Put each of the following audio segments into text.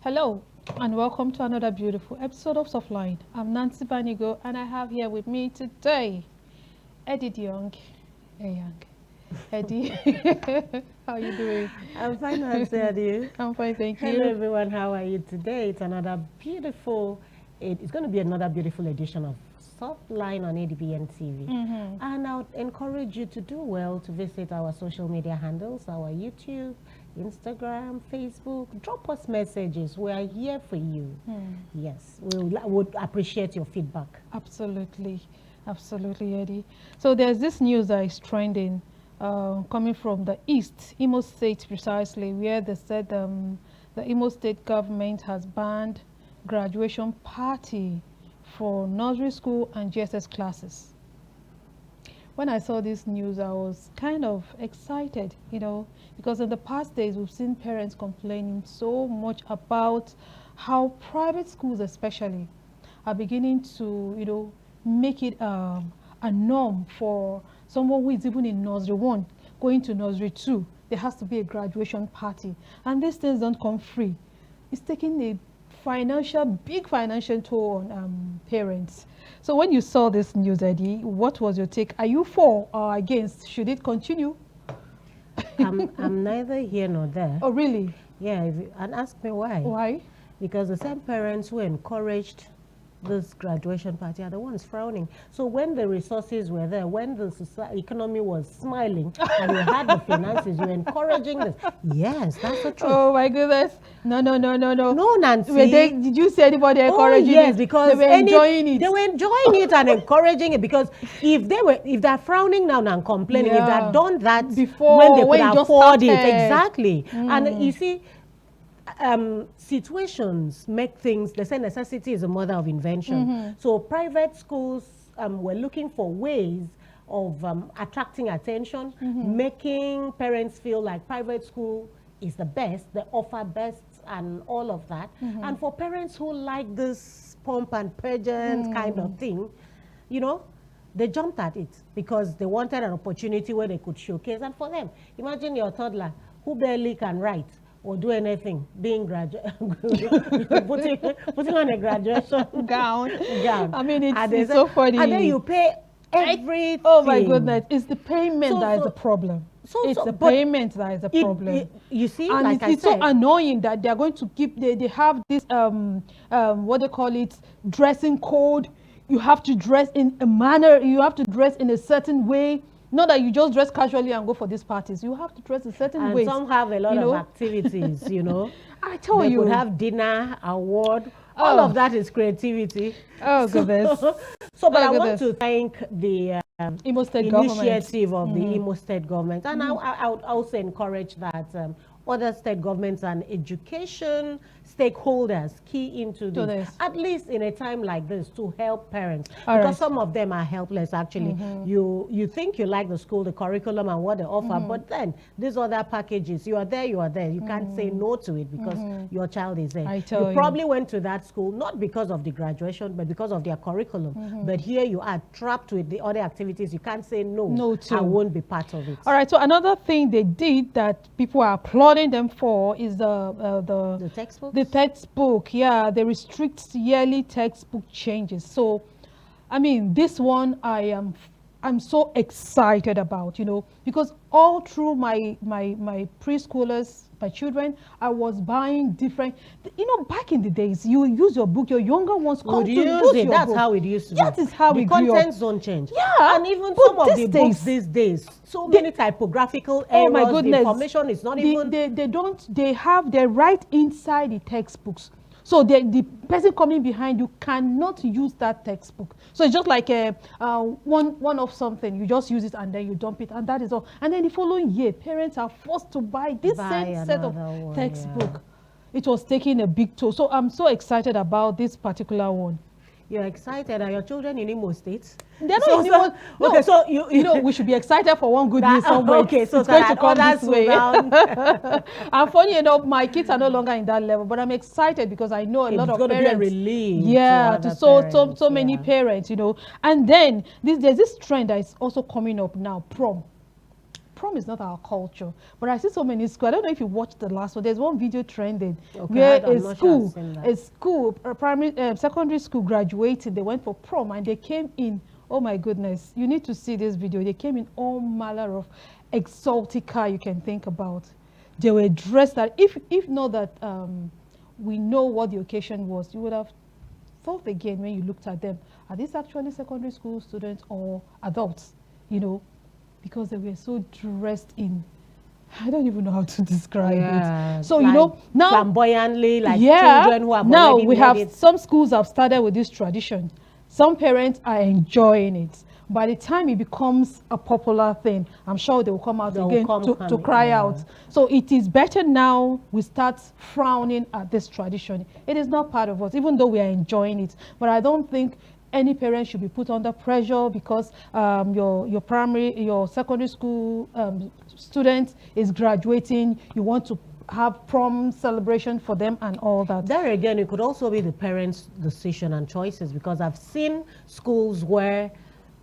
Hello and welcome to another beautiful episode of Softline. I'm Nancy Banigo and I have here with me today Eddie Young. Hey Young. Eddie, how are you doing? I'm fine, Nancy. Are you? I'm fine, thank you. Hello, everyone. How are you today? It's going to be another beautiful edition of Softline on ADBN TV. And I would encourage you to do well to visit our social media handles, our YouTube, Instagram, Facebook. Drop us messages. We are here for you. Yes, we would appreciate your feedback. Absolutely. Absolutely, Eddie. So there's this news that is trending coming from the East, Imo State precisely, where they said the Imo State government has banned graduation party for nursery school and GSS classes. When I saw this news, I was kind of excited, because in the past days, we've seen parents complaining so much about how private schools especially are beginning to, make it a norm for someone who is even in nursery 1 going to nursery 2. There has to be a graduation party. And these things don't come free. It's taking a big financial toll on parents. So when you saw this news, Eddie, what was your take? Are you for or against? Should it continue? I'm neither here nor there. Oh, really? Yeah, and ask me why. Why? Because the same parents who encouraged this graduation party are the ones frowning. So when the resources were there, when the economy was smiling, and you had the finances, you're encouraging this. Yes, that's the truth. Oh my goodness! No. No, Nancy. Did you see anybody encouraging yes, it? because they were enjoying it. They were enjoying it and encouraging it, because if they're frowning now and complaining, if they had done that before, when they could afford it, exactly. And you see, situations make things, they say necessity is a mother of invention. So private schools were looking for ways of attracting attention, making parents feel like private school is the best, they offer best and all of that. And for parents who like this pomp and pageant kind of thing, they jumped at it because they wanted an opportunity where they could showcase. And for them, imagine your toddler who barely can write or do anything, being putting on a graduation gown. I mean, it's so funny. And then you pay everything. Oh my goodness, it's the payment that is the problem. It's the payment that is the problem. You see, and like it's so annoying that they are going to keep. They have this what they call it, dressing code. You have to dress in a manner. You have to dress in a certain way. Not that you just dress casually and go for these parties. You have to dress a certain way. And some have a lot of activities, I told you. They could have dinner, award. All of that is creativity. Oh, goodness. But I want to thank the Imo State initiative of the Imo State government. And I would also encourage that other state governments and education stakeholders key into this, at least in a time like this, to help parents. Because some of them are helpless, actually. You think you like the school, the curriculum and what they offer, but then these other packages, you are there. You can't say no to it because your child is there. You probably went to that school, not because of the graduation, but because of their curriculum. But here you are trapped with the other activities. You can't say no to. I won't be part of it. All right, so another thing they did that people are applauding them for is the textbook. The textbook, yeah, they restrict yearly textbook changes. So, I mean, this one I'm so excited about, because all through my preschoolers, my children, I was buying different. Back in the days, you use your book. Your younger ones come to use it. That's how it used to be. That is how the it grew up. contents don't change. Yeah, and even some of the books these days, so many typographical errors. Oh my goodness! The information is not even. They have the right inside the textbooks. So the person coming behind you cannot use that textbook. So it's just like one of something. You just use it and then you dump it, and that is all. And then the following year, parents are forced to buy this same set of textbook. Yeah. It was taking a big toll. So I'm so excited about this particular one. You're excited. Are your children in Imo State? They're not in Imo. No. Okay, so you we should be excited for one good news somewhere. Okay, so it's going to come this way. And funny enough, my kids are no longer in that level, but I'm excited because I know a lot of parents. It's going to be a relief. Yeah, to so many parents, And then there's this trend that is also coming up now, prom. prom is not our culture. But I see so many schools. I don't know if you watched the last one. There's one video trending where a school, primary, secondary school graduating, they went for prom and they came in. Oh my goodness! You need to see this video. They came in all manner of exotica you can think about. They were dressed that if not that we know what the occasion was, you would have thought again when you looked at them. Are these actually secondary school students or adults? You know, because they were so dressed in, I don't even know how to describe it. So like, you know, now flamboyantly, like children who have now already we have some schools have started with this tradition. Some parents are enjoying it. By the time it becomes a popular thing, I'm sure they will come out again to cry out. So it is better now we start frowning at this tradition. It is not part of us, even though we are enjoying it. But I don't think any parent should be put under pressure because your secondary school student is graduating. You want to have prom celebration for them and all that. There again, it could also be the parents' decision and choices, because I've seen schools where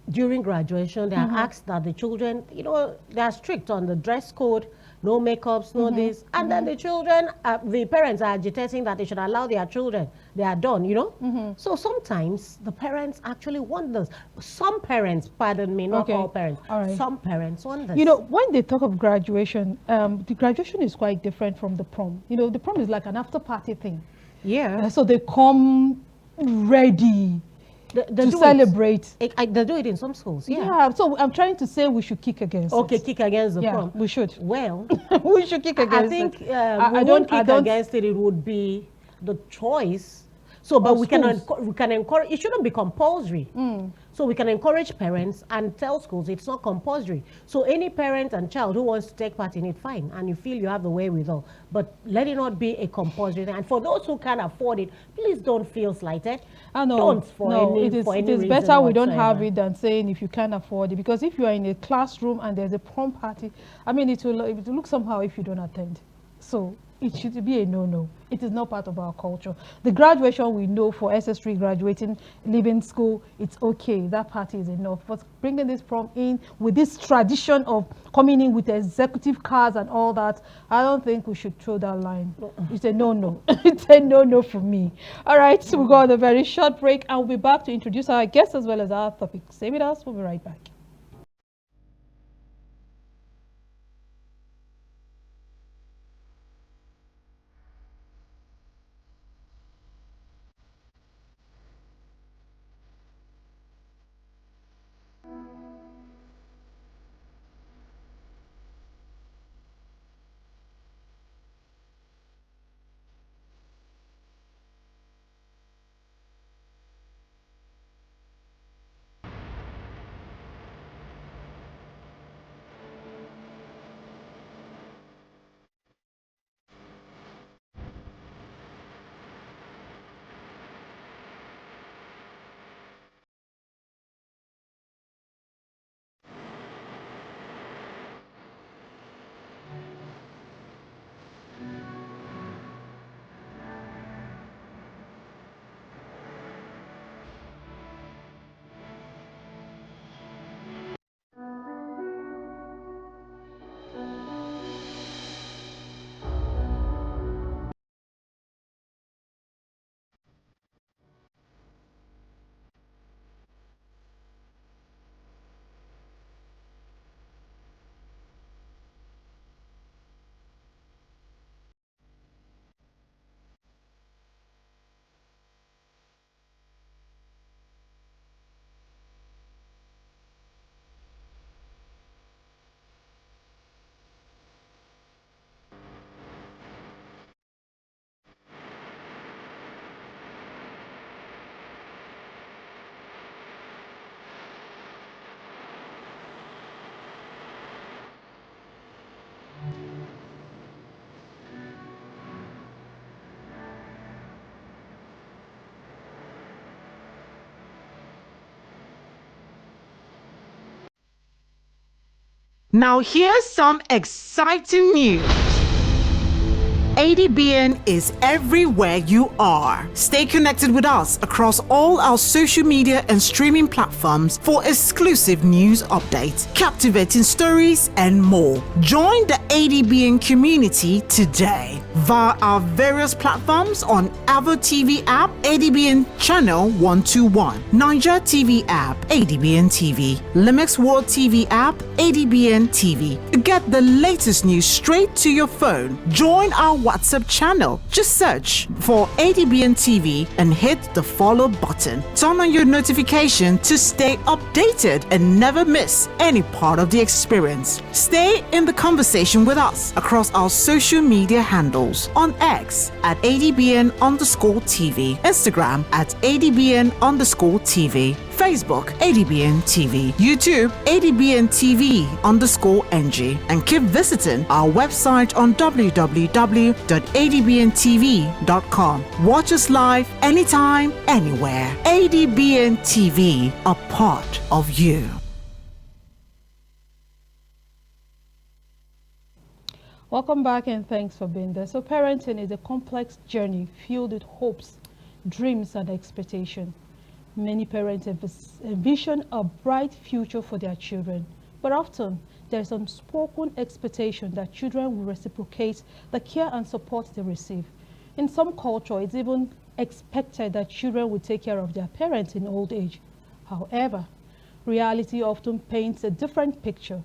during graduation they are asked that the children, you know, they are strict on the dress code, no makeups, no this, and then the children, the parents are agitating that they should allow their children. They are done, you know. So sometimes the parents actually want this. Some parents, pardon me, not all parents. Some parents want this. You know, when they talk of graduation, the graduation is quite different from the prom. You know, the prom is like an after party thing. Yeah. So they come ready. They celebrate. They do it in some schools, yeah. So I'm trying to say we should kick against it. Kick against the prom. We should. Well, we should kick against it. I think I don't kick against it. It would be the choice. So, but we can encourage. It shouldn't be compulsory. So we can encourage parents and tell schools it's not compulsory. So any parent and child who wants to take part in it, fine, and you feel you have the wherewithal. But let it not be a compulsory thing. And for those who can't afford it, please don't feel slighted. Don't it is better we don't have it than saying if you can't afford it. Because if you are in a classroom and there's a prom party, I mean, it will look somehow if you don't attend. So it should be a no-no. It is not part of our culture. The graduation we know for SS3 graduating, leaving school, it's okay. That party is enough. But bringing this prom in with this tradition of coming in with executive cars and all that, I don't think we should throw that line. It's a no-no. It's a no-no for me. All right, so we'll go on a very short break and we'll be back to introduce our guests as well as our topic. Stay with us. We'll be right back. Now here's some exciting news. ADBN is everywhere you are. Stay connected with us across all our social media and streaming platforms for exclusive news updates, captivating stories, and more. Join the ADBN community today via our various platforms on Avo TV app, ADBN channel 121, Niger TV app, ADBN TV, Limex World TV app, ADBN TV. Get the latest news straight to your phone. Join our WhatsApp channel. Just search for ADBN TV and hit the follow button. Turn on your notification to stay updated and never miss any part of the experience. Stay in the conversation with us across our social media handles on X at ADBN_TV, Instagram at ADBN_TV, Facebook ADBN TV, YouTube ADBN TV_NG, and keep visiting our website on www.adbntv.com. Watch us live anytime, anywhere. ADBN TV, a part of you. Welcome back and thanks for being there. So parenting is a complex journey filled with hopes, dreams, and expectation. Many parents envision a bright future for their children, but often there's unspoken expectation that children will reciprocate the care and support they receive. In some culture, it's even expected that children will take care of their parents in old age. However, reality often paints a different picture.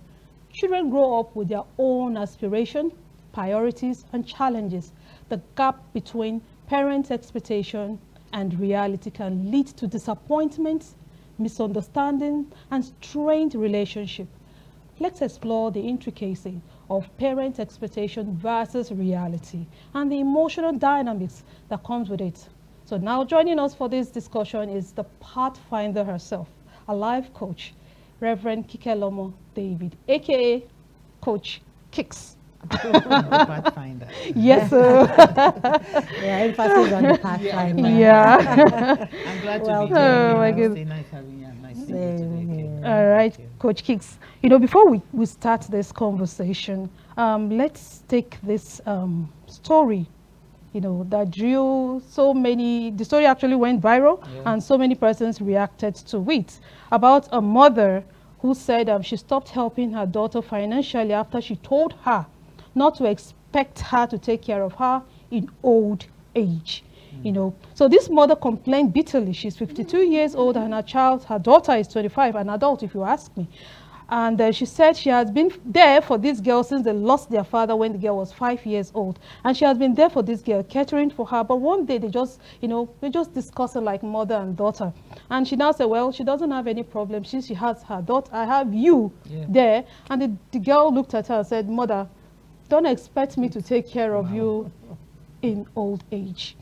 Children grow up with their own aspirations, priorities, and challenges. The gap between parents' expectation and reality can lead to disappointment, misunderstanding, and strained relationship. Let's explore the intricacy of parent expectation versus reality and the emotional dynamics that comes with it. So now joining us for this discussion is the pathfinder herself, a life coach, Reverend Kikelomo David, aka Coach Kicks. Pathfinder. Yes, sir. Yeah, emphasis on the pathfinder. Yeah. I'm glad to Well, be here. oh my It's goodness. nice having you. And nice seeing you today. Okay. All right, Coach Kicks. You know, before we start this conversation, let's take this story, you know, that drew so many, the story actually went viral, and so many persons reacted to it, about a mother who said she stopped helping her daughter financially after she told her not to expect her to take care of her in old age. You know, so this mother complained bitterly. She's 52 years old and her daughter is 25, an adult if you ask me. And she said she has been there for this girl since they lost their father when the girl was 5 years old. And she has been there for this girl, catering for her. But one day they just, you know, they just discussing like mother and daughter. And she now said, well, she doesn't have any problem since she has her daughter. I have you there. And the girl looked at her and said, mother, don't expect me to take care of you in old age.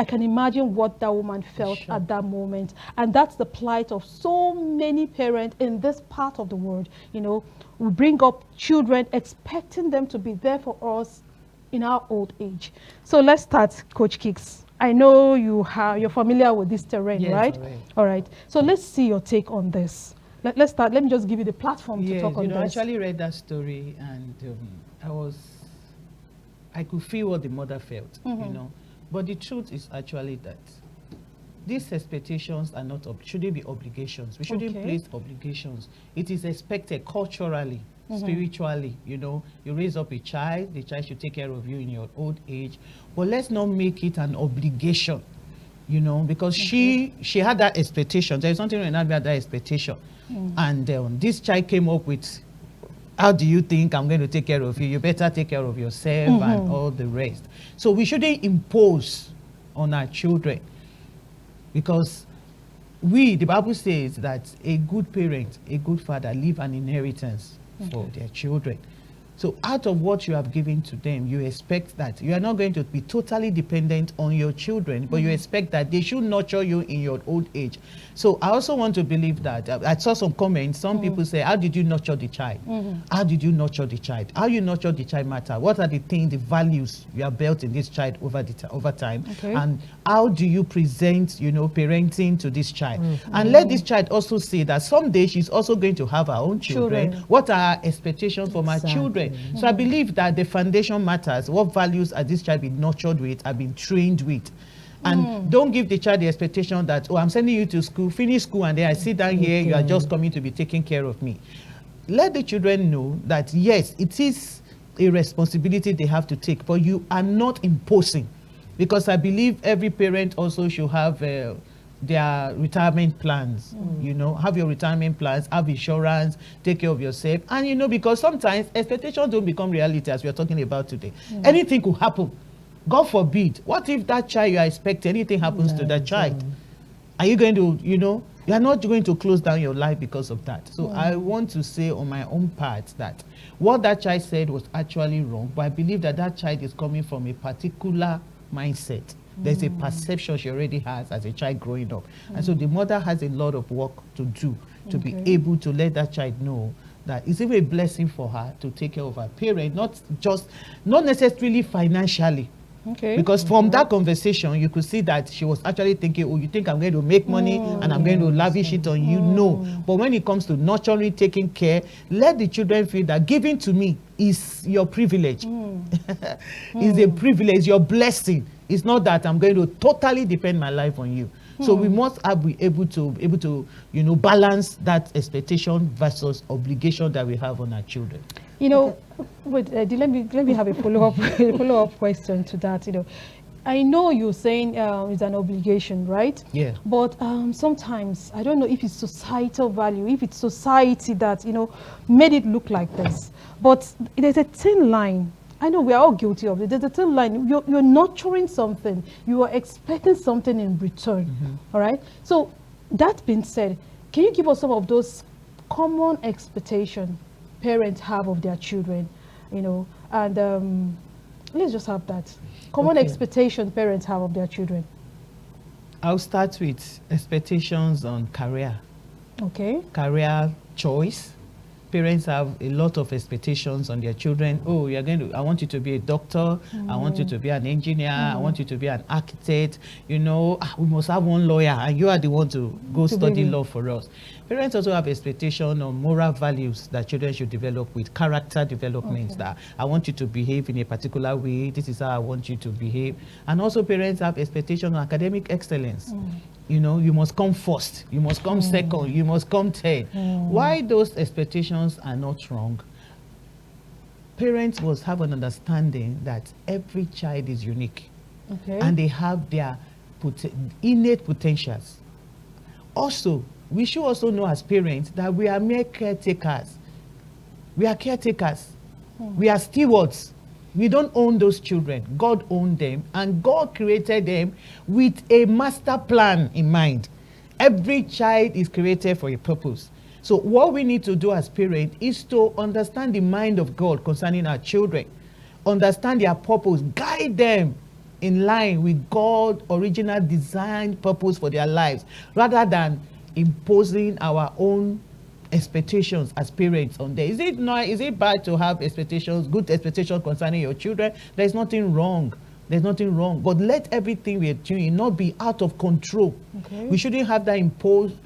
I can imagine what that woman felt at that moment. And that's the plight of so many parents in this part of the world. You know, we bring up children expecting them to be there for us in our old age. So let's start, Coach Kicks. I know you're familiar with this terrain, right? All right. So let's see your take on this. Let's start. Let me just give you the platform to talk on this. I actually read that story and I could feel what the mother felt, you know. But the truth is actually that these expectations are not shouldn't be obligations. We shouldn't place obligations. It is expected culturally, spiritually, you know. You raise up a child, the child should take care of you in your old age. But let's not make it an obligation, you know, because she had that expectation. There is something wrong about that expectation. And this child came up with, how do you think I'm going to take care of you? You better take care of yourself and all the rest. So we shouldn't impose on our children, because the Bible says that a good parent, a good father, leave an inheritance for their children. So out of what you have given to them, you expect that you are not going to be totally dependent on your children, but you expect that they should nurture you in your old age. So I also want to believe that, I saw some comments, some people say, how did you nurture the child? How did you nurture the child? How you nurture the child matter. What are the things, the values you have built in this child over time? And how do you present, you know, parenting to this child? And let this child also see that someday she's also going to have her own children. What are her expectations for my children? children. So I believe that the foundation matters. What values are this child been nurtured with, have been trained with? And don't give the child the expectation that, oh, I'm sending you to school, finish school, and then I sit down here, you are just coming to be taking care of me. Let the children know that, yes, it is a responsibility they have to take, but you are not imposing. Because I believe every parent also should have their retirement plans. You know, have your retirement plans, have insurance, take care of yourself. And, you know, because sometimes expectations don't become reality, as we are talking about today. Anything could happen. God forbid, what if that child you are expecting, anything happens to that child? Are you going to, you know, you are not going to close down your life because of that. So I want to say on my own part that what that child said was actually wrong, but I believe that that child is coming from a particular mindset. There's a perception she already has as a child growing up. And so the mother has a lot of work to do to be able to let that child know that it's even a blessing for her to take care of her parent, not necessarily financially. Because from that conversation, you could see that she was actually thinking, oh, you think I'm going to make money and I'm going to lavish it on you? No. But when it comes to nurturing, taking care, let the children feel that giving to me is your privilege. It's a privilege, your blessing. It's not that I'm going to totally depend my life on you. So we must be able to, you know, balance that expectation versus obligation that we have on our children. You know, wait, let me have a follow-up question to that. You know, I know you're saying it's an obligation, right? Yeah. But sometimes I don't know if it's societal value, if it's society that, you know, made it look like this. But there's a thin line. I know we are all guilty of it. There's a thin line. You're nurturing something. You are expecting something in return. All right. So that being said, can you give us some of those common expectations parents have of their children, you know, and let's just have that common expectation parents have of their children. I'll start with expectations on career. Career choice. Parents have a lot of expectations on their children. Oh, I want you to be a doctor. I want you to be an engineer. I want you to be an architect. You know, we must have one lawyer, and you are the one to go study law for us. Parents also have expectation on moral values that children should develop with character development. That I want you to behave in a particular way. This is how I want you to behave. And also parents have expectation on academic excellence. You know, you must come first, you must come second, you must come third. Why those expectations are not wrong, parents must have an understanding that every child is unique. And they have their innate potentials. Also, we should also know as parents that we are mere caretakers. We are caretakers. We are stewards. We don't own those children. God owned them, and God created them with a master plan in mind. Every child is created for a purpose. So what we need to do as parents is to understand the mind of God concerning our children, understand their purpose, guide them in line with God's original design purpose for their lives, rather than imposing our own expectations as parents on them. Is it bad to have expectations, good expectations concerning your children? There's nothing wrong. There's nothing wrong. But let everything we're doing not be out of control. We shouldn't have that imposement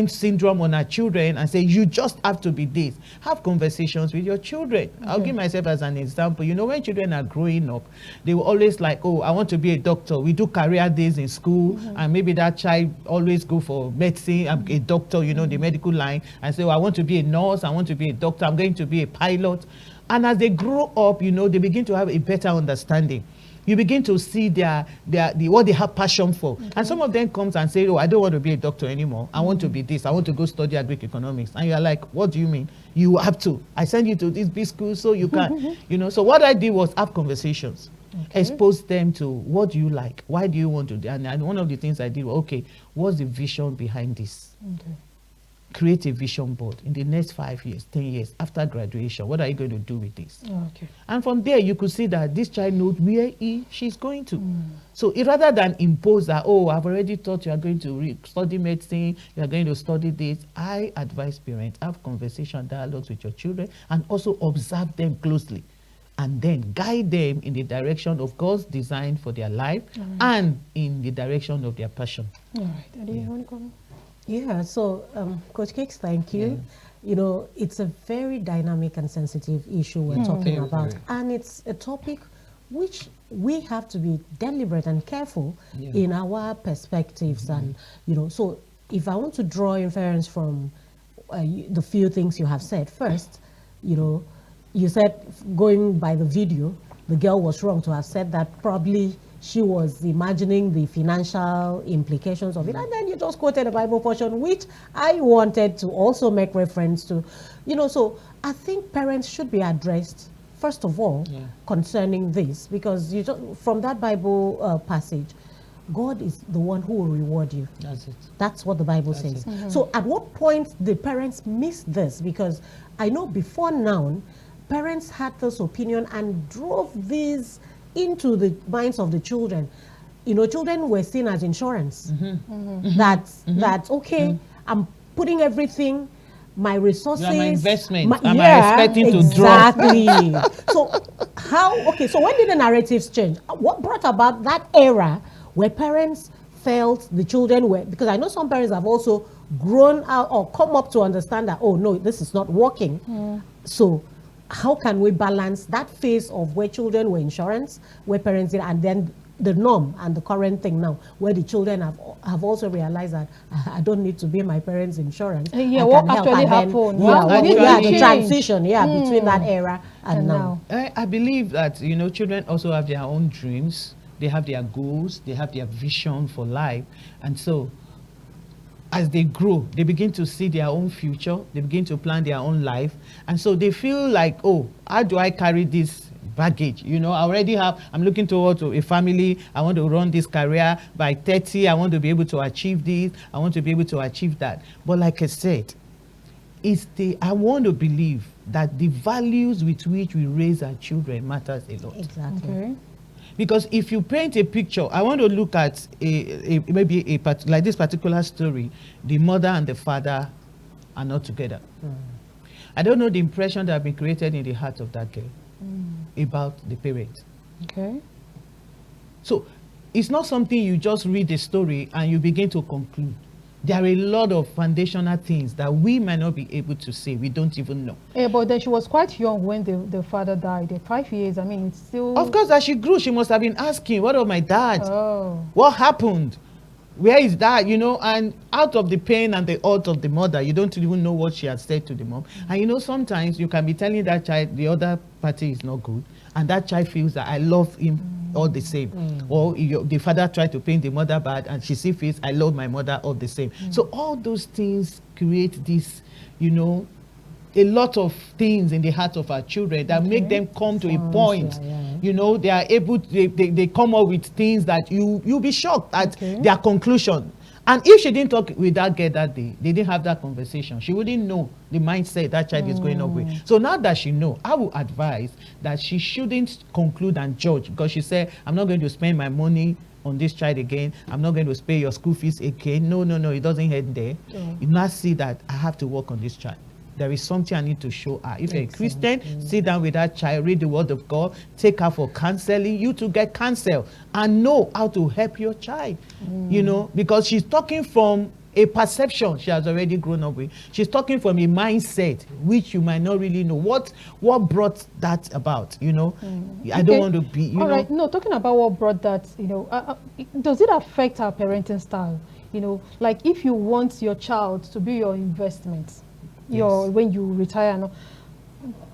syndrome on our children and say, you just have to be this. Have conversations with your children. I'll give myself as an example. You know, when children are growing up, they were always like, oh, I want to be a doctor. We do career days in school, and maybe that child always go for medicine, I'm a doctor, you know, the medical line, and say, oh, I want to be a nurse, I want to be a doctor, I'm going to be a pilot. And as they grow up, you know, they begin to have a better understanding. You begin to see what they have passion for. And some of them comes and say, oh, I don't want to be a doctor anymore. I want to be this. I want to go study agric economics. And you're like, what do you mean? You have to. I send you to this big school so you can. You know, so what I did was have conversations. Expose them to what do you like? Why do you want to do? And one of the things I did was, okay, what's the vision behind this? Create a vision board in the next 5 years, 10 years after graduation. What are you going to do with this? And from there, you could see that this child knows where she's going to. So rather than impose that, oh, I've already thought you are going to study medicine, you are going to study this, I advise parents, have conversation, dialogues with your children, and also observe them closely. And then guide them in the direction of God's design for their life and in the direction of their passion. All right. Adi, you want to come? Yeah, so Coach Cakes, thank you. Yeah. You know, it's a very dynamic and sensitive issue we're talking about, and it's a topic which we have to be deliberate and careful in our perspectives. And, you know, so if I want to draw inference from the few things you have said, first, you know, you said, going by the video, the girl was wrong to have said that. Probably she was imagining the financial implications of it. And then you just quoted a Bible portion, which I wanted to also make reference to. You know, so I think parents should be addressed, first of all, concerning this, because you just, from that Bible passage, God is the one who will reward you. That's it. That's what the Bible says. So at what point did parents miss this? Because I know before now, parents had this opinion and drove these into the minds of the children. You know, children were seen as insurance. That's okay, I'm putting everything, my resources, my investment, am I expecting to drop? Exactly. So how, okay, so when did the narratives change? What brought about that era where parents felt the children were, because I know some parents have also grown out or come up to understand that, oh no, this is not working. So how can we balance that phase of where children were insurance, where parents did, and then the norm and the current thing now, where the children have also realized that I don't need to be my parents' insurance. Yeah, what actually happened? The transition, between that era and now. I believe that, you know, children also have their own dreams. They have their goals. They have their vision for life. And so as they grow, they begin to see their own future. They begin to plan their own life. And so they feel like, oh, how do I carry this baggage? You know, I already have, I'm looking towards a family. I want to run this career. By 30, I want to be able to achieve this. I want to be able to achieve that. But like I said, I want to believe that the values with which we raise our children matters a lot. Exactly. Okay. Because if you paint a picture, I want to look at maybe like this particular story, the mother and the father are not together. I don't know the impression that has been created in the heart of that girl about the parent. Okay. So it's not something you just read the story and you begin to conclude. There are a lot of foundational things that we might not be able to say. We don't even know. Yeah, but then she was quite young when the father died. 5 years, I mean, it's still... Of course, as she grew, she must have been asking, what of my dad? Oh. What happened? Where is that? You know, and out of the pain and the hurt of the mother, you don't even know what she had said to the mom. And you know, sometimes you can be telling that child the other party is not good, and that child feels that I love him all the same. Or the father tried to paint the mother bad, and she still feels I love my mother all the same. So all those things create this, you know, a lot of things in the heart of our children that make them come to a point, you know, they are able to, they come up with things that you'll be shocked at their conclusion. And if she didn't talk with that girl that day, they didn't have that conversation, she wouldn't know the mindset that child is going up with. So now that she knows, I would advise that she shouldn't conclude and judge, because she said, I'm not going to spend my money on this child again. I'm not going to pay your school fees again. No, it doesn't end there. You now see that I have to work on this child. There is something I need to show her. If you're a Christian, sit down with that child, read the word of God, take her for counseling, you to get counsel and know how to help your child, you know, because she's talking from a perception she has already grown up with. She's talking from a mindset which you might not really know. What brought that about, you know? I don't want to be, you know. All right, no, talking about what brought that, you know, does it affect our parenting style? You know, like if you want your child to be your investment, when you retire, no,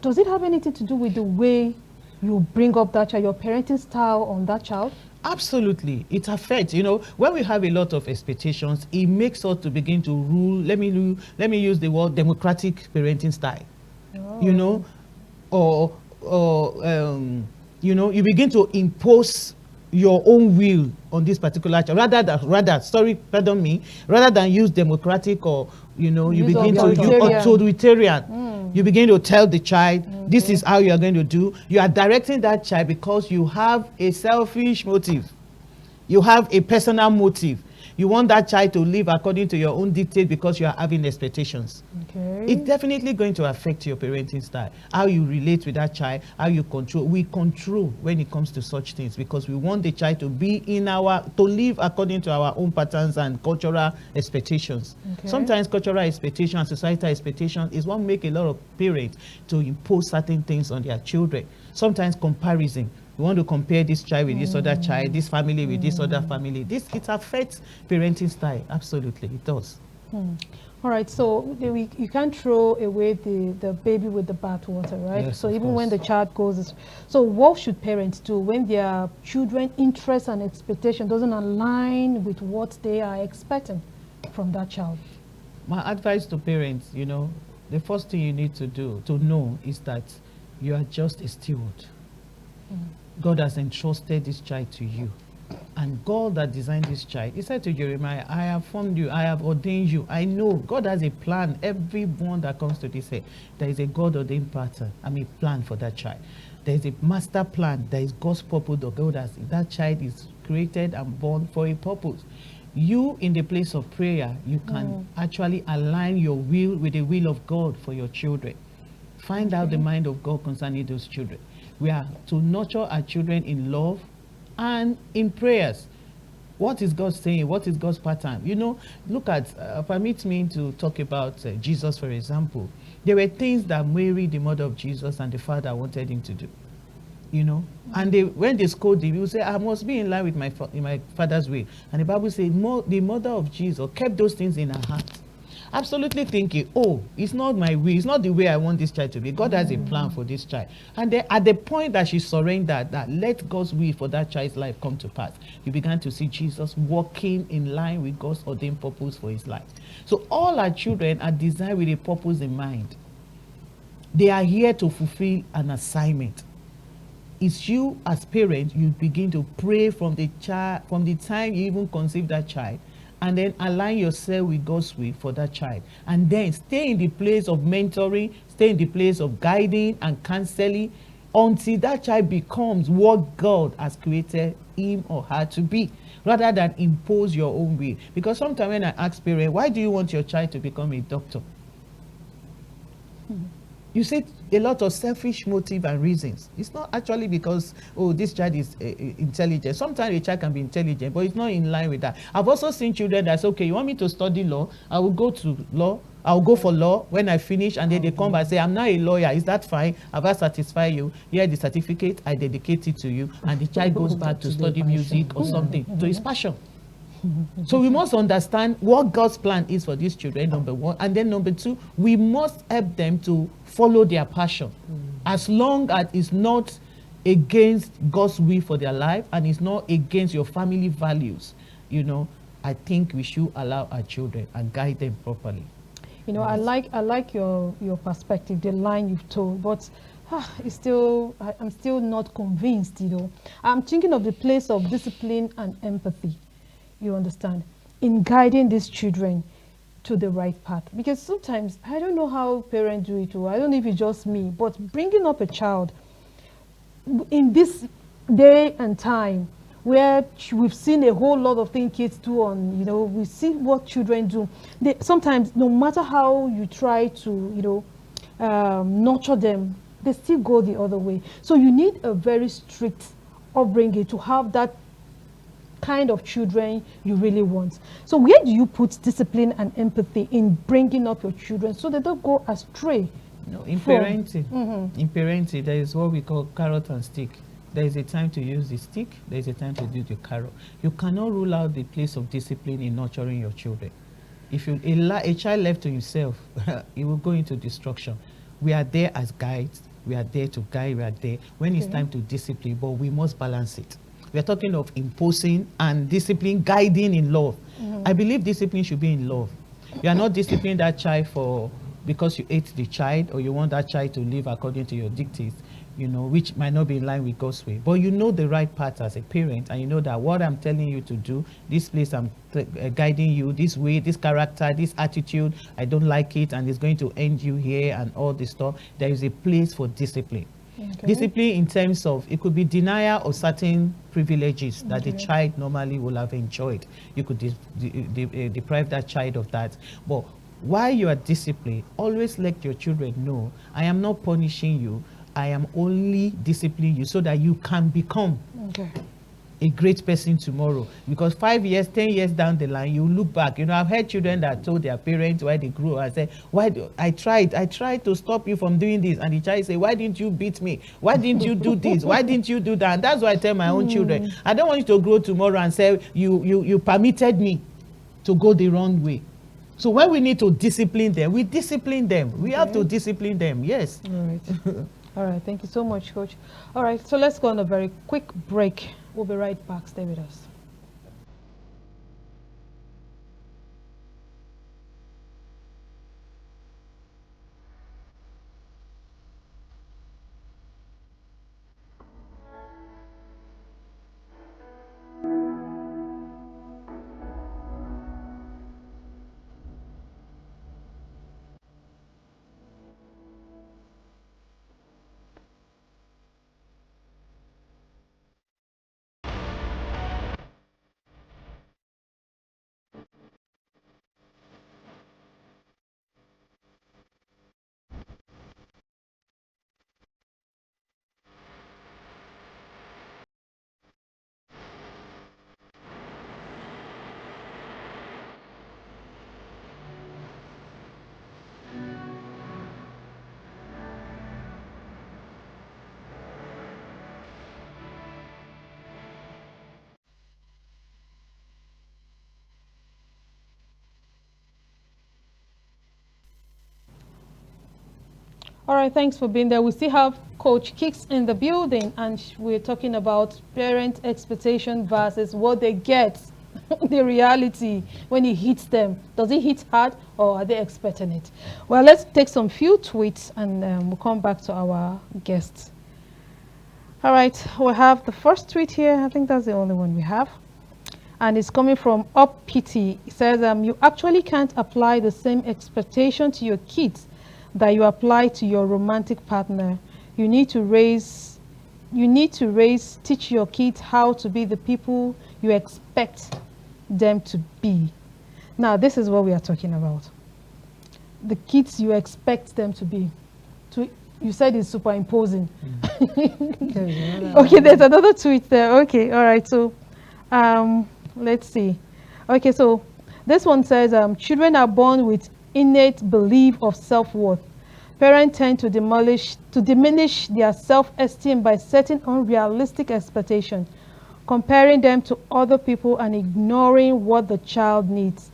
does it have anything to do with the way you bring up that child, your parenting style on that child? Absolutely, it affects. You know, when we have a lot of expectations, it makes us to begin to rule. Let me use the word democratic parenting style. You know, or you know, you begin to impose your own will on this particular child, rather than use democratic, or you know, you begin to use authoritarian. You begin to tell the child, this is how you are going to do. You are directing that child because you have a selfish motive. You have a personal motive. You want that child to live according to your own dictate because you are having expectations. Okay. It's definitely going to affect your parenting style, how you relate with that child, how you control. We control when it comes to such things because we want the child to be to live according to our own patterns and cultural expectations. Okay. Sometimes cultural expectation and societal expectation is what make a lot of parents to impose certain things on their children. Sometimes comparison. We want to compare this child with this other child, this family with this other family. It affects parenting style. Absolutely, it does. All right, so you can't throw away the baby with the bathwater, right? Yes, so of even course. when the child goes, so what should parents do when their children's interests and expectation doesn't align with what they are expecting from that child? My advice to parents, the first thing you need to know is that you are just a steward. God has entrusted this child to you. And God that designed this child, he said to Jeremiah, I have formed you, I have ordained you. I know God has a plan. Everyone that comes to this earth, there is a God ordained pattern. Plan for that child. There is a master plan. There is God's purpose that God has. That child is created and born for a purpose. You, in the place of prayer, you can actually align your will with the will of God for your children. Find out the mind of God concerning those children. We are to nurture our children in love and in prayers. What is God saying? What is God's pattern? Look at, permit me to talk about Jesus, for example. There were things that Mary, the mother of Jesus, and the father wanted him to do. And when they scold him, he would say, I must be in line with my father's way. And the Bible says, the mother of Jesus kept those things in her heart. Absolutely thinking, it's not my way, it's not the way I want this child to be. God has a plan for this child. And then at the point that she surrendered, that let God's will for that child's life come to pass, you began to see Jesus walking in line with God's ordained purpose for his life. So all our children are designed with a purpose in mind. They are here to fulfill an assignment. It's you as parents, you begin to pray from the time you even conceive that child, and then align yourself with God's will for that child. And then stay in the place of mentoring, stay in the place of guiding and counseling until that child becomes what God has created him or her to be, rather than impose your own will. Because sometimes when I ask parents, why do you want your child to become a doctor? You see a lot of selfish motive and reasons. It's not actually because, this child is intelligent. Sometimes a child can be intelligent, but it's not in line with that. I've also seen children that say, okay, you want me to study law? I will go to law. I'll go for law when I finish, and then they come back and say, I'm not a lawyer. Is that fine? Have I satisfied you? Here the certificate, I dedicate it to you. And the child goes back to study music or something, to his passion. So we must understand what God's plan is for these children, number one. And then number two, we must help them to follow their passion. As long as it's not against God's will for their life and it's not against your family values, I think we should allow our children and guide them properly. Yes. I like your perspective, the line you've told, but I'm still not convinced, I'm thinking of the place of discipline and empathy. You understand, in guiding these children to the right path. Because sometimes, I don't know how parents do it, or I don't know if it's just me, but bringing up a child in this day and time where we've seen a whole lot of things kids do on, we see what children do. Sometimes, no matter how you try to, nurture them, they still go the other way. So you need a very strict upbringing to have that kind of children you really want. So where do you put discipline and empathy in bringing up your children so they don't go astray? In parenting, there is what we call carrot and stick. There is a time to use the stick, there is a time to do the carrot. You cannot rule out the place of discipline in nurturing your children. If a child left to himself, he will go into destruction. We are there as guides, we are there to guide, we are there when it's time to discipline, but we must balance it. We are talking of imposing and discipline, guiding in love. I believe discipline should be in love. You are not disciplining that child because you hate the child or you want that child to live according to your dictates, which might not be in line with God's way. But you know the right path as a parent, and you know that what I'm telling you to do, this place I'm guiding you, this way, this character, this attitude, I don't like it, and it's going to end you here and all this stuff. There is a place for discipline. Okay. Discipline in terms of, it could be denial of certain privileges that the child normally will have enjoyed. You could deprive that child of that. But while you are disciplined, always let your children know, I am not punishing you, I am only disciplining you so that you can become a great person tomorrow. Because 5 years, 10 years down the line, you look back. You know, I've heard children that told their parents why they grew. I said, I tried to stop you from doing this. And the child say, why didn't you beat me? Why didn't you do this? Why didn't you do that? And that's why I tell my own children, I don't want you to grow tomorrow and say, you permitted me to go the wrong way. So when we need to discipline them, we discipline them. We have to discipline them. Yes. All right. All right. Thank you so much, Coach. All right. So let's go on a very quick break. We'll be right back. Stay with us. All right, thanks for being there. We still have Coach Kicks in the building, and we're talking about parent expectation versus what they get, the reality when it hits them. Does it hit hard, or are they expecting it? Well, let's take some few tweets, and we'll come back to our guests. All right, we have the first tweet here. I think that's the only one we have. And it's coming from Up Pity. It says, you actually can't apply the same expectation to your kids that you apply to your romantic partner. You need to teach your kids how to be the people you expect them to be. Now, this is what we are talking about. The kids you expect them to be. You said it's superimposing. Okay, there's another tweet there. Okay, all right. So, let's see. Okay, so this one says, children are born with innate belief of self-worth. Parents tend to diminish their self-esteem by setting unrealistic expectations, comparing them to other people and ignoring what the child needs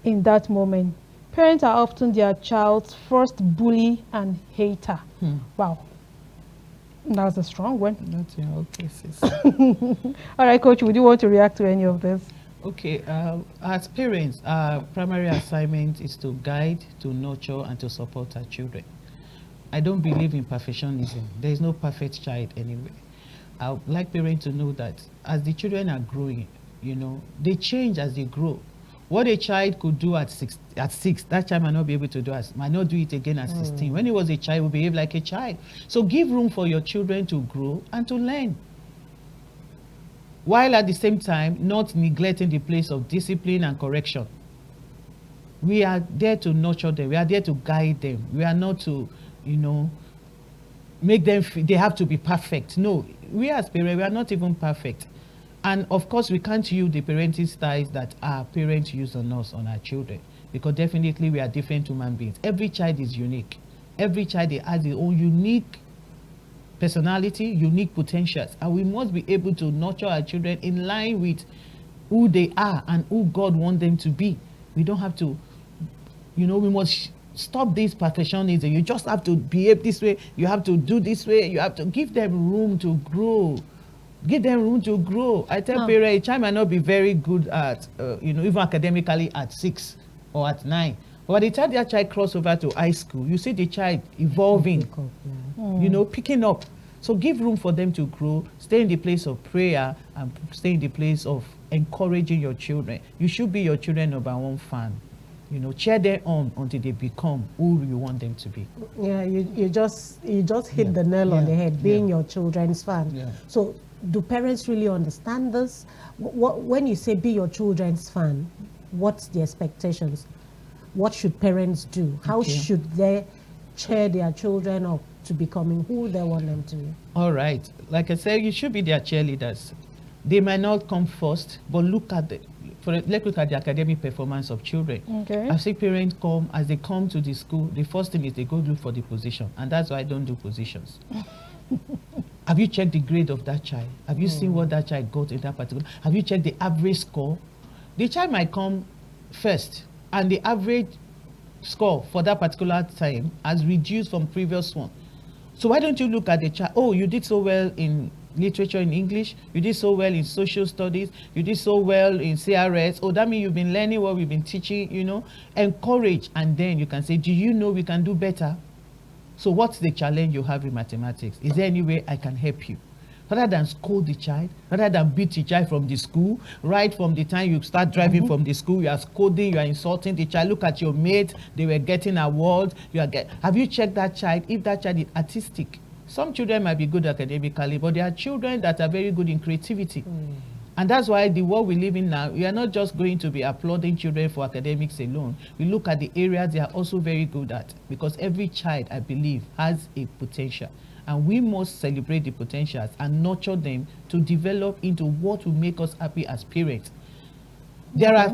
in that moment. Parents are often their child's first bully and hater. Wow. That's a strong one. Not in all cases. All right, Coach, would you want to react to any of this? Okay, as parents, our primary assignment is to guide, to nurture, and to support our children. I don't believe in perfectionism. There is no perfect child anyway. I would like parents to know that as the children are growing, you know, they change as they grow. What a child could do at six, that child might not be able to do, might not do it again at 16. When he was a child, he would behave like a child. So give room for your children to grow and to learn, while at the same time not neglecting the place of discipline and correction. We are there to nurture them. We are there to guide them. We are not to, you know, make them feel they have to be perfect. No, we as parents, we are not even perfect. And of course, we can't use the parenting styles that our parents use on us, on our children, because definitely we are different human beings. Every child is unique. Every child has its own unique personality, unique potentials, and we must be able to nurture our children in line with who they are and who God wants them to be. We don't have to, you know, we must stop this perfectionism. You just have to behave this way, you have to do this way, you have to give them room to grow. Give them room to grow. I tell parents, a child might not be very good at, you know, even academically at 6 or at 9. But by the time that child crosses over to high school, you see the child evolving, you know, picking up. So give room for them to grow. Stay in the place of prayer and stay in the place of encouraging your children. You should be your children's #1 fan. You know, cheer them on until they become who you want them to be. Yeah, you just hit the nail on the head, being your children's fan. Yeah. So do parents really understand this? When you say be your children's fan, what's the expectations? What should parents do? How should they cheer their children up to becoming who they want them to be? All right. Like I said, you should be their cheerleaders. They might not come first, but let's look at the academic performance of children. Okay. I see parents come, as they come to the school, the first thing is they go look for the position. And that's why I don't do positions. Have you checked the grade of that child? Have you seen what that child got in that particular? Have you checked the average score? The child might come first, and the average score for that particular time has reduced from previous one. So why don't you look at the child? Oh, you did so well in literature, in English, you did so well in social studies, you did so well in CRS. Oh, that means you've been learning what we've been teaching, you know. Encourage, and then you can say, do you know we can do better? So what's the challenge you have in mathematics? Is there any way I can help you? Rather than scold the child, rather than beat the child from the school, right from the time you start driving from the school, you are scolding, you are insulting the child. Look at your mates, they were getting awards. Have you checked that child, if that child is artistic? Some children might be good academically, but there are children that are very good in creativity. And that's why the world we live in now, we are not just going to be applauding children for academics alone. We look at the areas they are also very good at, because every child, I believe, has a potential. And we must celebrate the potentials and nurture them to develop into what will make us happy as parents. There are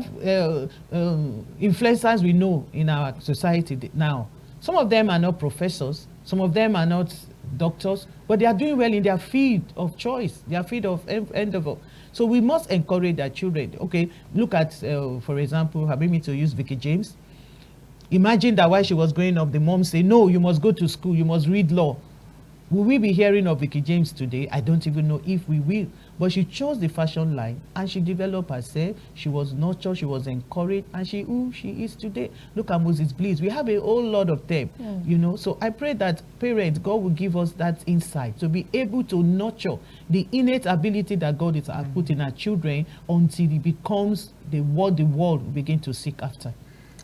influencers we know in our society now. Some of them are not professors, some of them are not doctors, but they are doing well in their field of choice, their field of endeavor. So we must encourage our children. Okay, look at, for example, having me to use Vicky James. Imagine that while she was growing up, the mom said, no, you must go to school, you must read law. Will we be hearing of Vicky James today? I don't even know if we will. But she chose the fashion line and she developed herself. She was nurtured, she was encouraged, and who she is today. Look at Moses Bliss. We have a whole lot of them, you know. So I pray that parents, God will give us that insight to be able to nurture the innate ability that God has put in our children until it becomes the world will begin to seek after.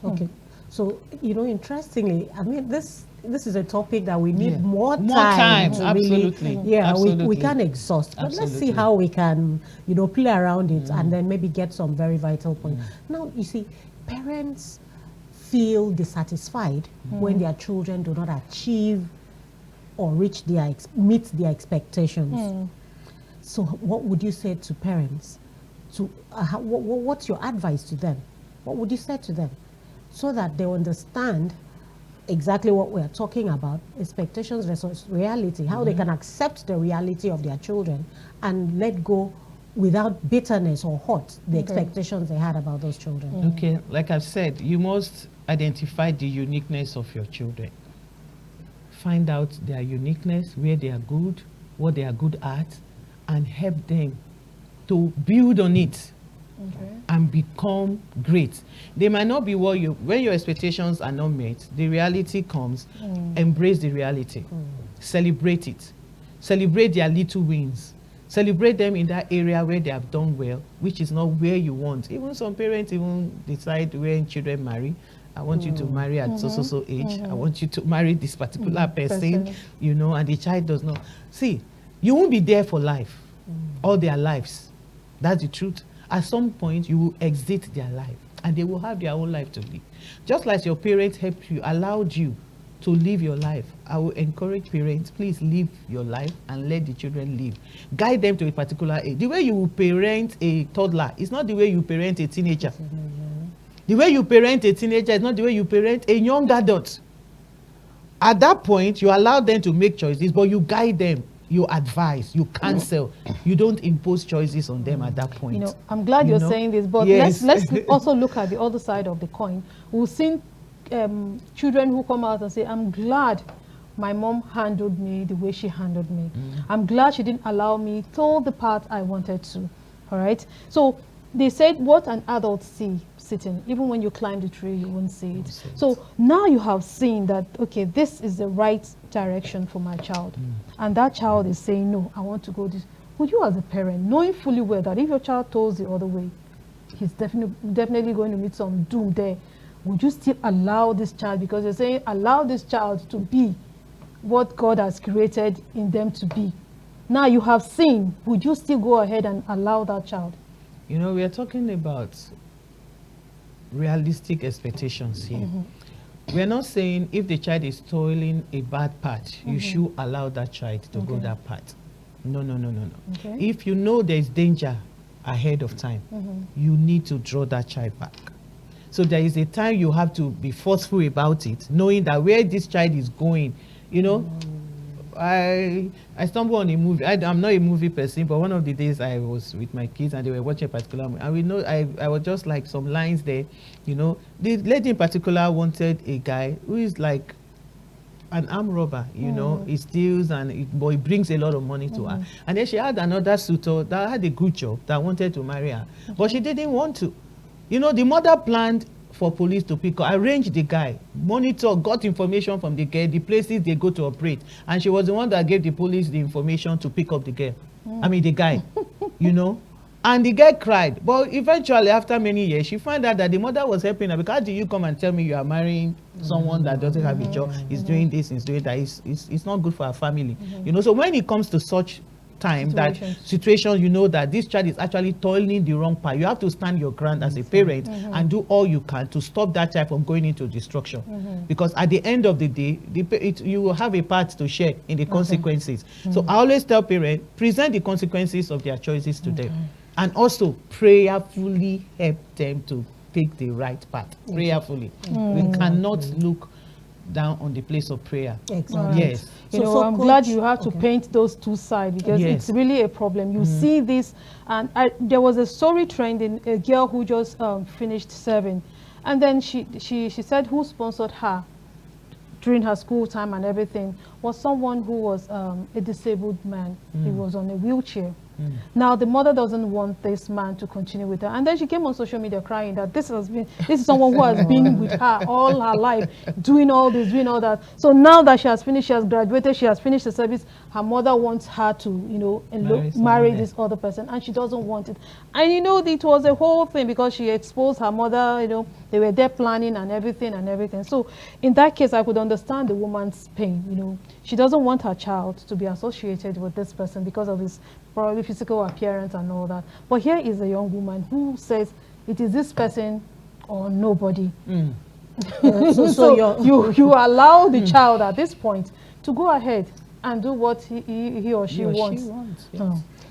Okay. So, you know, interestingly, I mean, this is a topic that we need more time to absolutely. Really, absolutely. We can't exhaust. But let's see how we can, you know, play around it and then maybe get some very vital points. Now, you see, parents feel dissatisfied when their children do not achieve or meet their expectations. So what would you say to parents? What's your advice to them? What would you say to them so that they understand exactly what we're talking about, expectations versus reality, how they can accept the reality of their children and let go without bitterness or hurt the expectations they had about those children? Okay, like I've said, you must identify the uniqueness of your children. Find out their uniqueness, where they are good, what they are good at, and help them to build on it. And become great. They might not be when your expectations are not met, the reality comes. Embrace the reality. Celebrate it. Celebrate their little wins. Celebrate them in that area where they have done well, which is not where you want. Even some parents even decide when children marry, I want you to marry at so age. I want you to marry this particular person, you know, and the child does not. See, you won't be there for life, all their lives. That's the truth. At some point, you will exit their life, and they will have their own life to live. Just like your parents helped you, allowed you to live your life, I will encourage parents, please live your life and let the children live. Guide them to a particular age. The way you will parent a toddler is not the way you parent a teenager. The way you parent a teenager is not the way you parent a young adult. At that point, you allow them to make choices, but you guide them. You advise, you counsel, you don't impose choices on them at that point. You know, I'm glad you're saying this, but let's also look at the other side of the coin. We've seen children who come out and say, I'm glad my mom handled me the way she handled me. I'm glad she didn't allow me to the path I wanted to. All right. So they said what an adult see sitting, even when you climb the tree, you won't see it. So now you have seen that, okay, this is the right direction for my child. And that child is saying, no, I want to go this. Would you as a parent, knowing fully well that if your child goes the other way, he's definitely going to meet some doom there, would you still allow this child, because you're saying allow this child to be what God has created in them to be? Now you have seen, would you still go ahead and allow that child? You know, we are talking about realistic expectations here. We are not saying if the child is toiling a bad path, you should allow that child to go that path. No. Okay. If you know there is danger ahead of time, you need to draw that child back. So there is a time you have to be forceful about it, knowing that where this child is going, you know. I stumbled on a movie. I'm not a movie person, but one of the days I was with my kids and they were watching a particular movie, and we know I was just like some lines there, you know. The lady in particular wanted a guy who is like an armed robber, you know. He steals but he brings a lot of money to her. And then she had another suitor that had a good job that wanted to marry her, but she didn't want to. You know, the mother planned for police to pick up, arrange the guy, monitor, got information from the girl, the places they go to operate, and she was the one that gave the police the information to pick up the girl. I mean the guy, you know. And the girl cried, but eventually after many years she found out that the mother was helping her, because how do you come and tell me you are marrying someone that doesn't have a job, is doing this, is doing that, it's not good for our family, you know. So when it comes to such time, that situation, you know that this child is actually toiling the wrong path, you have to stand your ground as a parent and do all you can to stop that child from going into destruction, because at the end of the day you will have a part to share in the consequences. So I always tell parents, present the consequences of their choices to them, and also prayerfully help them to take the right path. Prayerfully. We cannot look down on the place of prayer. Exactly. Yes. You know, I'm glad you have to paint those two sides, because it's really a problem. You see this, and there was a story trending, a girl who just finished serving, and then she said who sponsored her during her school time and everything was someone who was a disabled man. He was on a wheelchair. Now the mother doesn't want this man to continue with her, and then she came on social media crying that this is someone who has been with her all her life, doing all this, doing all that. So now that she has finished, she has graduated, she has finished the service, her mother wants her to, you know, marry this other person, and she doesn't want it. And you know, it was a whole thing because she exposed her mother, you know, they were there planning and everything. So in that case, I could understand the woman's pain, you know. She doesn't want her child to be associated with this person because of his probably physical appearance and all that. But here is a young woman who says it is this person or nobody. So you allow the child at this point to go ahead and do what he or she wants.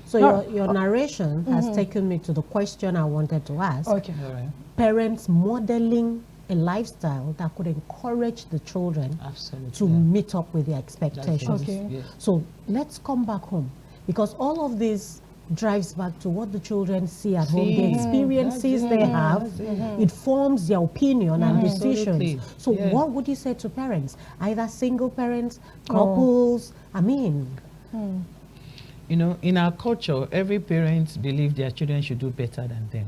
So your narration has taken me to the question I wanted to ask. Okay. All right. Parents modeling a lifestyle that could encourage the children Absolutely. to meet up with their expectations. Okay. Yes. So let's come back home, because all of this drives back to what the children see at home, the experiences they have. It forms their opinion and decisions. So what would you say to parents, either single parents, couples? I mean, you know, in our culture, every parent believes their children should do better than them.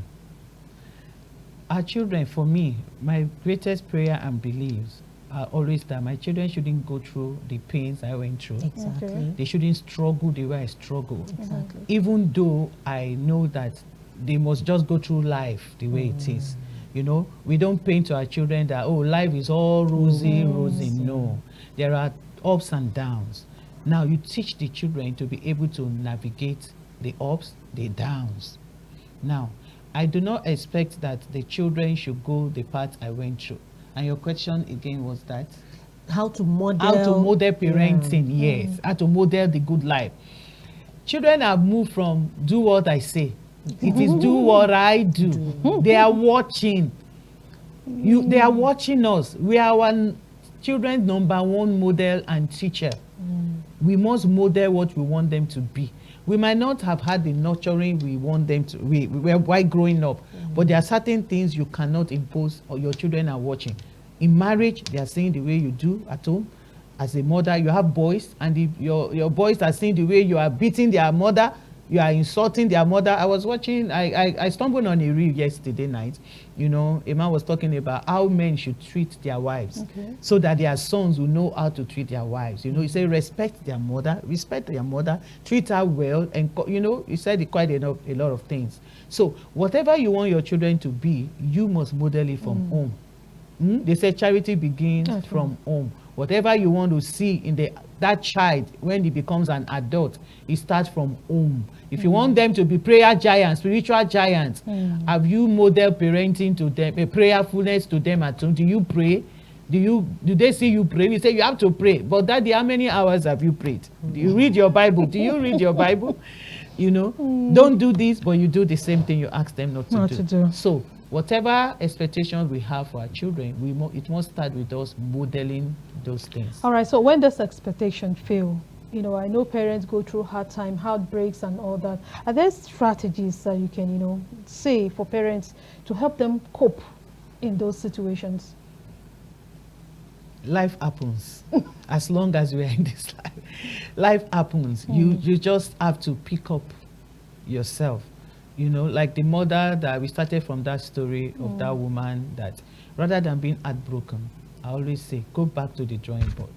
Our children, for me, my greatest prayer and beliefs are always that my children shouldn't go through the pains I went through. exactly. Okay. They shouldn't struggle the way I struggle. Exactly. Even though I know that they must just go through life the way it is. You know, we don't paint to our children that, oh, life is all rosy. No, there are ups and downs. Now you teach the children to be able to navigate the ups, the downs. Now, I do not expect that the children should go the path I went through. And your question again was that? How to model Parenting, yes. How to model the good life. Children have moved from do what I say. It is do what I do. They are watching. They are watching us. We are our children's #1 model and teacher. We must model what we want them to be. We might not have had the nurturing we want them to, we were while growing up, but there are certain things you cannot impose or your children are watching. In marriage, they are seeing the way you do at home. As a mother, you have boys, and your boys are seeing the way you are beating their mother, you are insulting their mother. I was watching, I stumbled on a reel yesterday night. You know, a man was talking about how men should treat their wives, so that their sons will know how to treat their wives. You know, he said respect their mother, treat her well, and you know, he said quite a lot of things. So whatever you want your children to be, you must model it from home. They say charity begins from home. Whatever you want to see in that child when he becomes an adult, it starts from home. If you want them to be prayer giants, spiritual giants, have you modeled parenting to them, a prayerfulness to them at home? Do you pray? Do they see you pray? We say you have to pray. But Daddy, how many hours have you prayed? Do you read your Bible? Do you read your Bible? You know, don't do this, but you do the same thing you ask them not to do. So whatever expectations we have for our children, it must start with us modeling those things. All right, so when does expectation fail? You know, I know parents go through hard time, heartbreaks and all that. Are there strategies that you can, you know, say for parents to help them cope in those situations? Life happens. As long as we are in this life happens. You just have to pick up yourself. You know, like the mother that we started from, that story of that woman, that rather than being heartbroken, I always say, go back to the drawing board.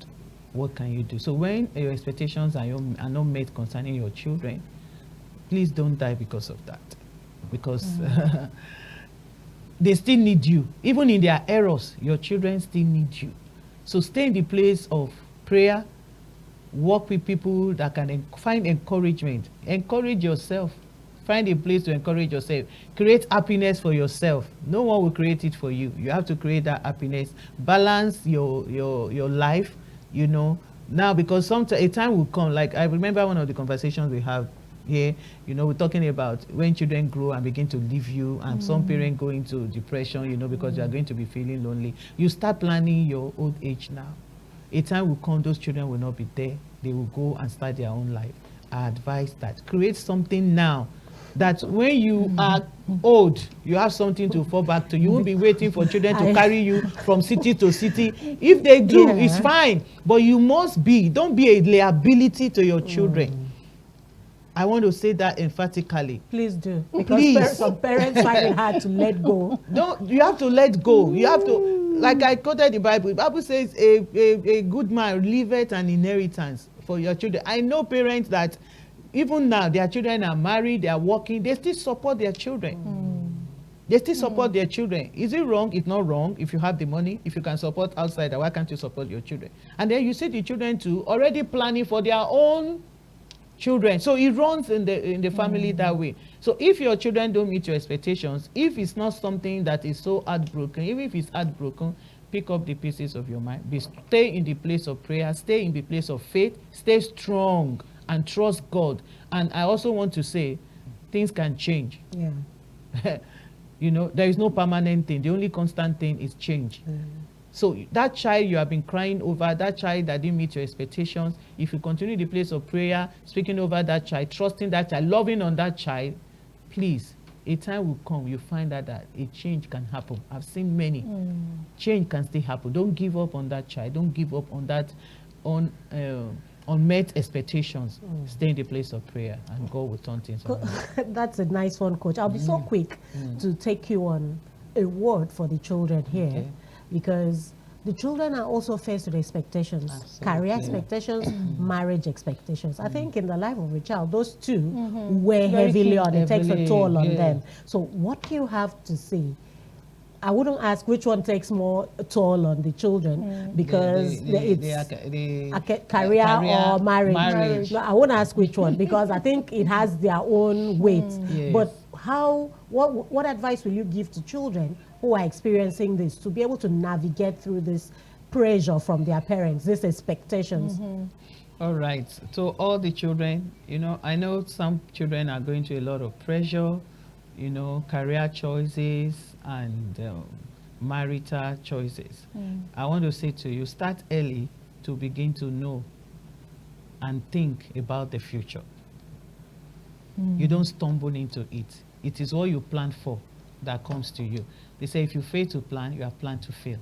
What can you do? So when your expectations are not met concerning your children, please don't die because of that. Because they still need you. Even in their errors, your children still need you. So stay in the place of prayer, work with people that can find encouragement. Encourage yourself. Find a place to encourage yourself. Create happiness for yourself. No one will create it for you. You have to create that happiness. Balance your life, you know. Now, because a time will come, like I remember one of the conversations we have here, you know, we're talking about when children grow and begin to leave you, and some parents go into depression, you know, because you are going to be feeling lonely. You start planning your old age now. A time will come, those children will not be there. They will go and start their own life. I advise that. Create something now, that when you are old, you have something to fall back to. You won't be waiting for children to carry you from city to city. If they do, it's fine. But you don't be a liability to your children. I want to say that emphatically. Please do. Because some parents find it hard to let go. You have to let go. You have to, like I quoted the Bible. The Bible says a good man leaveth an inheritance for your children. I know parents that even now their children are married, they are working, they still support their children. They still support their children. Is it wrong? It's not wrong. If you have the money, if you can support outside, why can't you support your children? And then you see the children too already planning for their own children. So it runs in the family that way. So if your children don't meet your expectations, if it's not something that is so heartbroken, even if it's heartbroken, pick up the pieces of your mind. Stay in the place of prayer. Stay in the place of faith. Stay strong and trust God. And I also want to say, things can change. Yeah. You know, there is no permanent thing. The only constant thing is change. So that child you have been crying over, that child that didn't meet your expectations, if you continue the place of prayer, speaking over that child, trusting that child, loving on that child, please, a time will come, you find out that a change can happen. I've seen many. Change can still happen. Don't give up on that child. Don't give up on that unmet expectations. Stay in the place of prayer, and God will turn things around. That's a nice one, Coach. I'll be so quick to take you on a word for the children here. Okay. Because the children are also faced with expectations. Absolutely. Career expectations, marriage expectations. I think in the life of a child, those two weigh heavily on, it takes a toll on them. So what do you have to say? I wouldn't ask which one takes more toll on the children, because it's career or marriage. No, I won't ask which one, because I think it has their own weight. But what advice will you give to children who are experiencing this, to be able to navigate through this pressure from their parents, these expectations? All right. So all the children, you know, I know some children are going through a lot of pressure, you know, career choices and marital choices. I want to say to you, start early to begin to know and think about the future. You don't stumble into it. It is what you plan for that comes to you. They say if you fail to plan, you have planned to fail.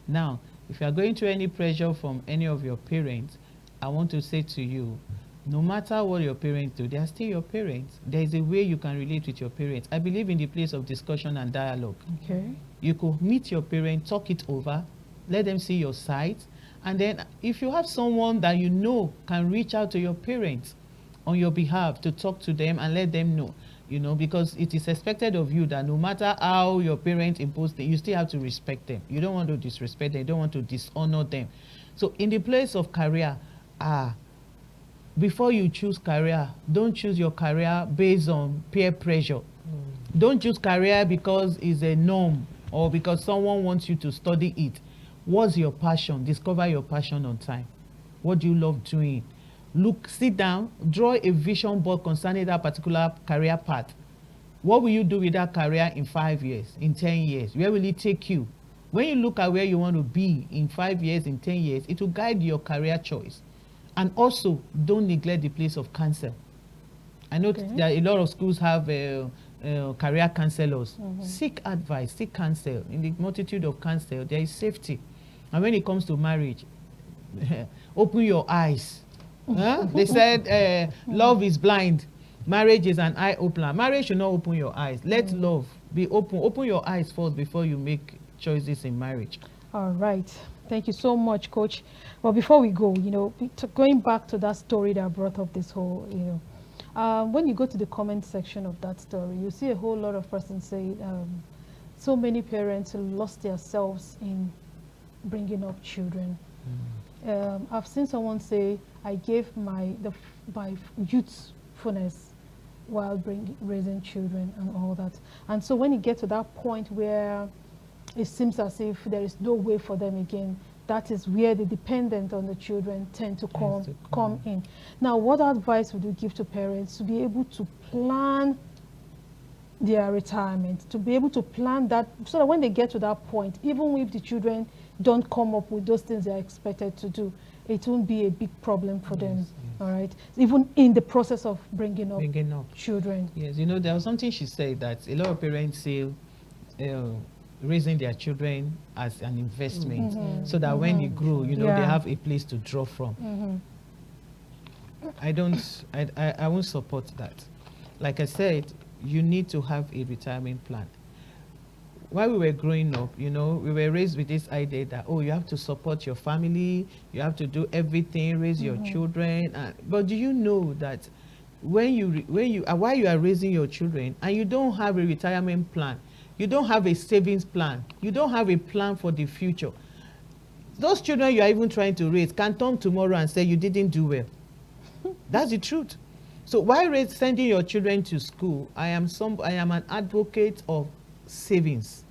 Now, if you are going through any pressure from any of your parents, I want to say to you, no matter what your parents do, they are still your parents. There is a way you can relate with your parents. I believe in the place of discussion and dialogue. Okay. You could meet your parents, talk it over, let them see your sides, and then if you have someone that you know can reach out to your parents on your behalf to talk to them and let them know. you know, because it is expected of you that no matter how your parents impose them, you still have to respect them. You don't want to disrespect them, you don't want to dishonor them. So in the place of career, before you choose career, don't choose your career based on peer pressure. Don't choose career because it's a norm or because someone wants you to study it. What's your passion? Discover your passion on time. What do you love doing? Look, sit down, draw a vision board concerning that particular career path. What will you do with that career in 5 years, in 10 years? Where will it take you? When you look at where you want to be in 5 years, in 10 years, it will guide your career choice. And also, don't neglect the place of counsel. I know that a lot of schools have career counselors. Seek advice, seek counsel. In the multitude of counsel, there is safety. And when it comes to marriage, open your eyes. They said love is blind, marriage is an eye opener. Marriage should not open your eyes. Let love be open. Open your eyes first before you make choices in marriage. All right, thank you so much, Coach. Well, before we go, you know, going back to that story that brought up this whole, you know, when you go to the comment section of that story, you see a whole lot of persons say so many parents lost themselves in bringing up children. I've seen someone say, I gave my youthfulness while raising children and all that. And so when you get to that point where it seems as if there is no way for them again, that is where the dependent on the children tend to come in. Now, what advice would you give to parents to be able to plan their retirement, to be able to plan that, so that when they get to that point, even if the children don't come up with those things they're expected to do, it won't be a big problem for them. Yes. All right, even in the process of bringing up children. Yes, you know, there was something she said that a lot of parents say raising their children as an investment, so that when they grow, you know, they have a place to draw from. I won't support that. Like I said, you need to have a retirement plan. While we were growing up, you know, we were raised with this idea that, oh, you have to support your family, you have to do everything, raise your children. But do you know that while you are raising your children and you don't have a retirement plan, you don't have a savings plan, you don't have a plan for the future, those children you are even trying to raise can come tomorrow and say you didn't do well. That's the truth. So while sending your children to school, I am an advocate of savings.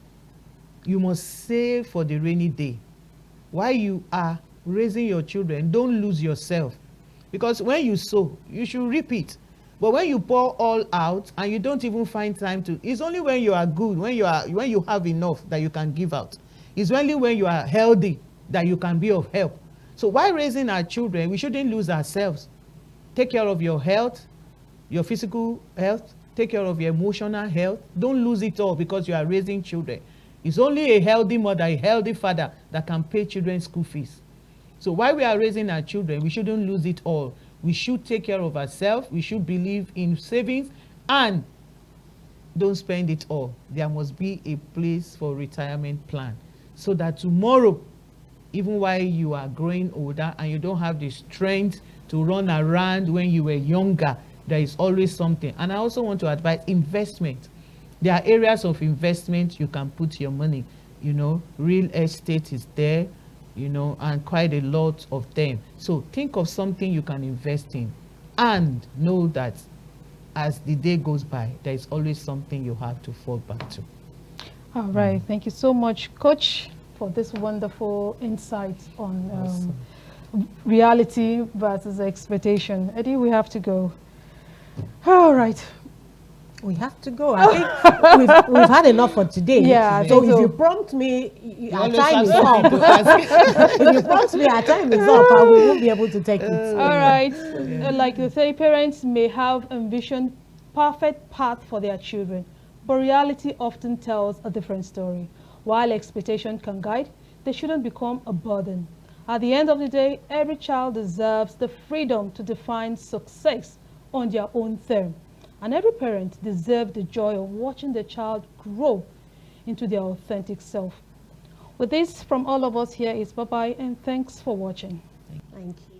You must save for the rainy day. While you are raising your children, don't lose yourself, because when you sow, you should reap it. But when you pour all out and you don't even find time to, it's only when you are good, when you have enough that you can give out. It's only when you are healthy that you can be of help. So while raising our children, we shouldn't lose ourselves. Take care of your health, your physical health, take care of your emotional health. Don't lose it all because you are raising children. It's only a healthy mother, a healthy father that can pay children's school fees. So while we are raising our children, we shouldn't lose it all. We should take care of ourselves. We should believe in savings and don't spend it all. There must be a place for retirement plan so that tomorrow, even while you are growing older and you don't have the strength to run around when you were younger, there is always something. And I also want to advise investment. There are areas of investment you can put your money. You know, real estate is there, you know, and quite a lot of them. So think of something you can invest in and know that as the day goes by, there is always something you have to fall back to. All right. Thank you so much, Coach, for this wonderful insight on reality versus expectation. Eddie, we have to go. All right. We have to go. I think we've had enough for today. Yeah. So if you prompt me, our time is up. If you prompt me, our time is up, and we won't be able to take it. All right. Like they say, parents may have envisioned perfect path for their children, but reality often tells a different story. While expectation can guide, they shouldn't become a burden. At the end of the day, every child deserves the freedom to define success on their own terms. And every parent deserves the joy of watching the child grow into their authentic self. With this, from all of us here is bye-bye and thanks for watching. Thank you.